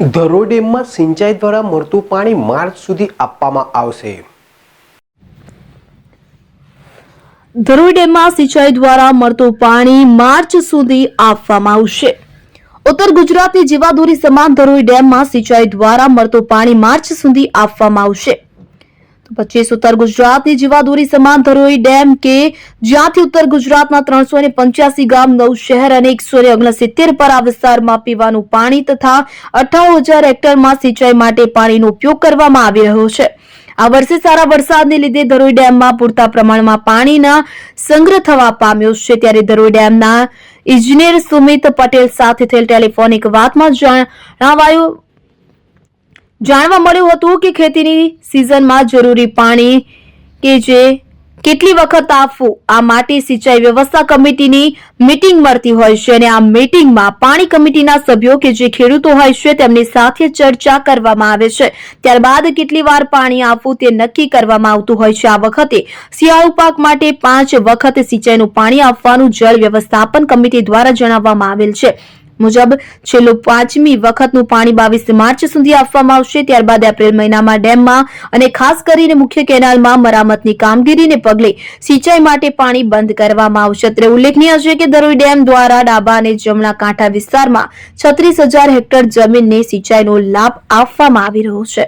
ધરોઈ ડેમમાં સિંચાઈ દ્વારા મળતું પાણી માર્ચ સુધી આપવામાં આવશે। ધરોઈ ડેમમાં સિંચાઈ દ્વારા મળતું પાણી માર્ચ સુધી આપવામાં આવશે। ઉત્તર ગુજરાતની જીવાદોરી સમાન ધરોઈ ડેમમાં સિંચાઈ દ્વારા મળતું પાણી માર્ચ સુધી આપવામાં આવશે। 25 ઉત્તર ગુજરાતની જીવાદોરી સમાન ધરોઈ ડેમ કે જ્યાંથી ઉત્તર ગુજરાતના 385 ગામ 9 શહેર અને 169 પર આ વિસ્તારમાં પીવાનું પાણી તથા 58,000 હેક્ટરમાં સિંચાઈ માટે પાણીનો ઉપયોગ કરવામાં આવી રહ્યો છે। આ વર્ષે સારા વરસાદને લીધે ધરોઈ ડેમમાં પૂરતા પ્રમાણમાં પાણીના સંગ્રહ થવા પામ્યો છે। ત્યારે ધરોઈ ડેમના ઇજનેર સુમિત પટેલ સાથે થયેલ ટેલિફોનિક વાતમાં જાણવા મળ્યું હતું કે ખેતીની સિઝનમાં જરૂરી પાણી કે જે કેટલી વખત આપવું આ માટે સિંચાઈ વ્યવસ્થા કમિટીની મીટિંગ મળતી હોય છે અને આ મીટિંગમાં પાણી કમિટીના સભ્યો કે જે ખેડૂતો હોય છે તેમની સાથે ચર્ચા કરવામાં આવે છે। ત્યારબાદ કેટલી વાર પાણી આપવું તે નક્કી કરવામાં આવતું હોય છે। આ વખતે શિયાળુ પાક માટે 5 વખત સિંચાઈનું પાણી આપવાનું જળ વ્યવસ્થાપન કમિટી દ્વારા જણાવવામાં આવેલ છે। મુજબ છેલ્લું 5મી વખતનું પાણી 22 માર્ચ સુધી આપવામાં આવશે। ત્યારબાદ એપ્રિલ મહિનામાં ડેમમાં અને ખાસ કરીને મુખ્ય કેનાલમાં મરામતની કામગીરીને પગલે સિંચાઈ માટે પાણી બંધ કરવામાં આવશે। અત્રે ઉલ્લેખનીય છે કે ધરોઈ ડેમ દ્વારા ડાબા અને જમણા કાંઠા વિસ્તારમાં 36,000 હેક્ટર જમીનને સિંચાઈનો લાભ આપવામાં આવી રહ્યો છે।